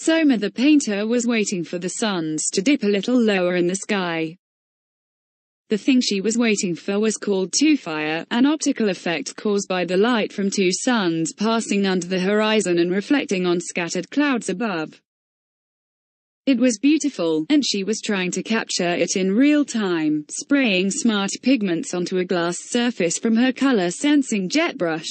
Soma the painter was waiting for the suns to dip a little lower in the sky. The thing she was waiting for was called two-fire, an optical effect caused by the light from two suns passing under the horizon and reflecting on scattered clouds above. It was beautiful, and she was trying to capture it in real time, spraying smart pigments onto a glass surface from her color-sensing jet brush.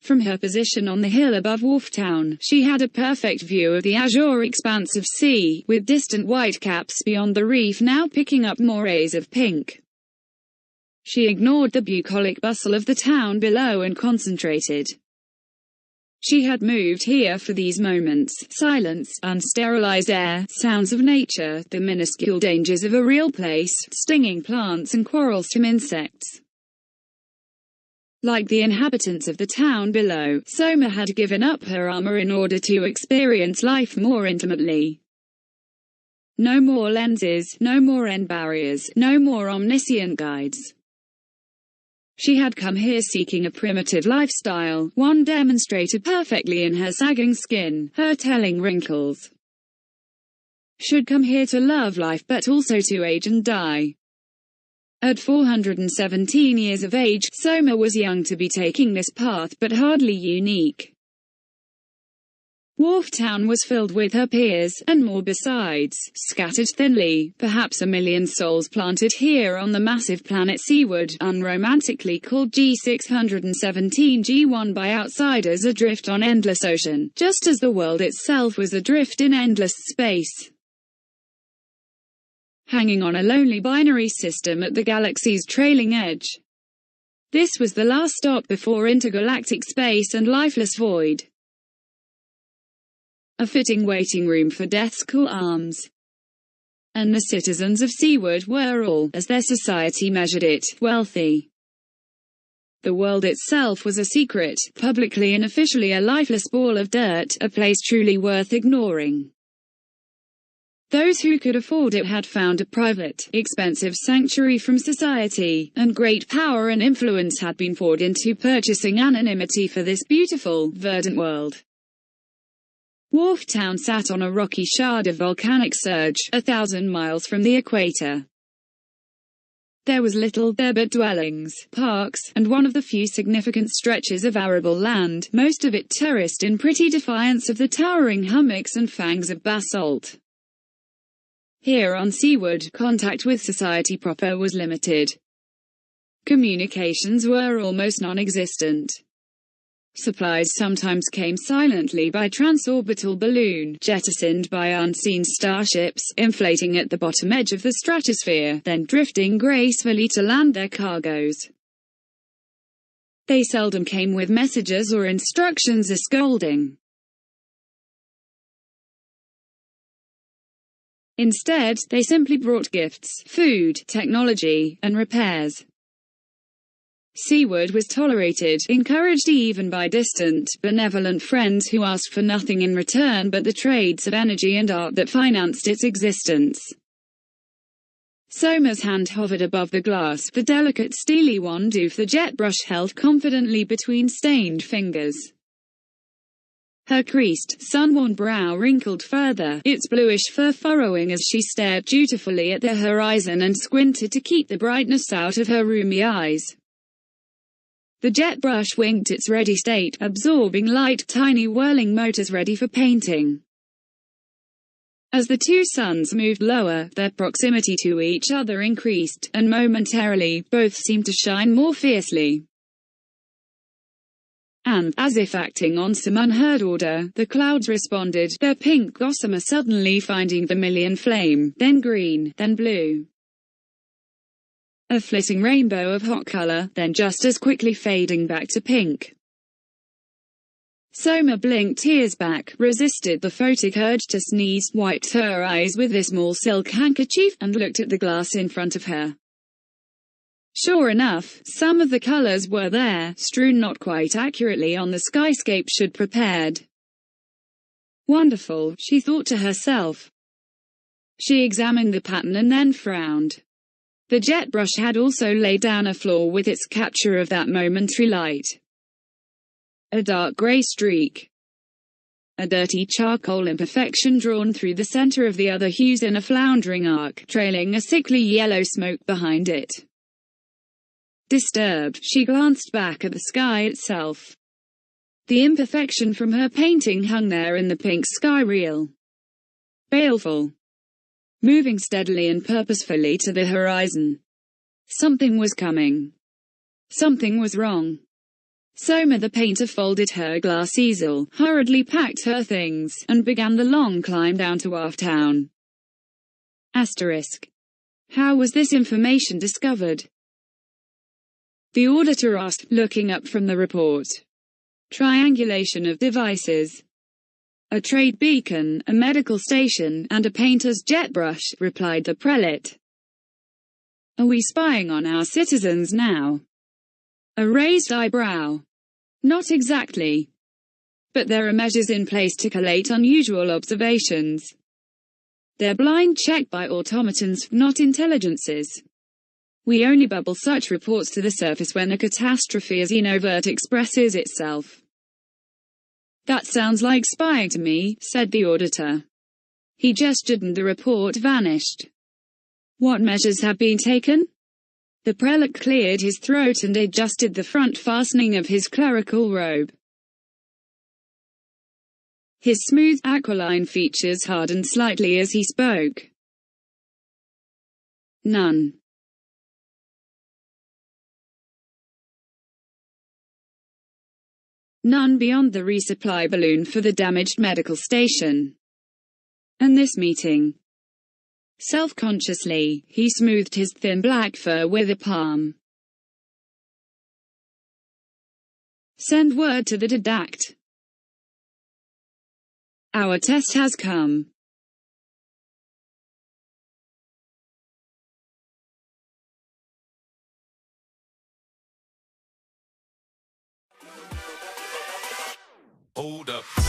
From her position on the hill above Wharftown, she had a perfect view of the azure expanse of sea, with distant white caps beyond the reef now picking up more rays of pink. She ignored the bucolic bustle of the town below and concentrated. She had moved here for these moments: silence, unsterilized air, sounds of nature, the minuscule dangers of a real place, stinging plants and quarrelsome insects. Like the inhabitants of the town below, Soma had given up her armor in order to experience life more intimately. No more lenses, no more end barriers, no more omniscient guides. She had come here seeking a primitive lifestyle, one demonstrated perfectly in her sagging skin, her telling wrinkles. Should come here to love life but also to age and die. At 417 years of age, Soma was young to be taking this path, but hardly unique. Wharftown was filled with her peers, and more besides, scattered thinly, perhaps 1 million souls planted here on the massive planet seaward, unromantically called G617 G1 by outsiders, adrift on endless ocean, just as the world itself was adrift in endless space. Hanging on a lonely binary system at the galaxy's trailing edge. This was the last stop before intergalactic space and lifeless void. A fitting waiting room for death's cool arms. And the citizens of Seaward were all, as their society measured it, wealthy. The world itself was a secret, publicly and officially a lifeless ball of dirt, a place truly worth ignoring. Those who could afford it had found a private, expensive sanctuary from society, and great power and influence had been poured into purchasing anonymity for this beautiful, verdant world. Wharftown sat on a rocky shard of volcanic surge, 1,000 miles from the equator. There was little there but dwellings, parks, and one of the few significant stretches of arable land, most of it terraced in pretty defiance of the towering hummocks and fangs of basalt. Here on Seaward, contact with society proper was limited. Communications were almost non-existent. Supplies sometimes came silently by transorbital balloon, jettisoned by unseen starships, inflating at the bottom edge of the stratosphere, then drifting gracefully to land their cargoes. They seldom came with messages or instructions or scolding. Instead, they simply brought gifts, food, technology, and repairs. Seaward was tolerated, encouraged even by distant, benevolent friends who asked for nothing in return but the trades of energy and art that financed its existence. Soma's hand hovered above the glass, the delicate steely wand of the jet brush held confidently between stained fingers. Her creased, sun-worn brow wrinkled further, its bluish fur furrowing as she stared dutifully at the horizon and squinted to keep the brightness out of her rheumy eyes. The jet brush winked its ready state, absorbing light, tiny whirling motors ready for painting. As the two suns moved lower, their proximity to each other increased, and momentarily, both seemed to shine more fiercely. And, as if acting on some unheard order, the clouds responded, their pink gossamer suddenly finding vermilion flame, then green, then blue. A flitting rainbow of hot color, then just as quickly fading back to pink. Soma blinked tears back, resisted the photic urge to sneeze, wiped her eyes with a small silk handkerchief, and looked at the glass in front of her. Sure enough, some of the colors were there, strewn not quite accurately on the skyscape she'd prepared. Wonderful, she thought to herself. She examined the pattern and then frowned. The jet brush had also laid down a flaw with its capture of that momentary light. A dark grey streak. a dirty charcoal imperfection drawn through the center of the other hues in a floundering arc, trailing a sickly yellow smoke behind it. Disturbed, she glanced back at the sky itself. The imperfection from her painting hung there in the pink sky, real, baleful, moving steadily and purposefully to the horizon. Something was coming. Something was wrong. Soma the painter folded her glass easel, hurriedly packed her things, and began the long climb down to Wharf Town. Asterisk. How was this information discovered? The auditor asked, looking up from the report. Triangulation of devices. A trade beacon, a medical station, and a painter's jet brush, replied the prelate. Are we spying on our citizens now? A raised eyebrow. Not exactly. But there are measures in place to collate unusual observations. They're blind check by automatons, not intelligences. We only bubble such reports to the surface when a catastrophe as overt expresses itself. That sounds like spying to me, said the auditor. He gestured and the report vanished. What measures have been taken? The prelate cleared his throat and adjusted the front fastening of his clerical robe. His smooth, aquiline features hardened slightly as he spoke. None. None beyond the resupply balloon for the damaged medical station. And this meeting. Self-consciously, he smoothed his thin black fur with a palm. Send word to the didact. Our test has come. Hold up.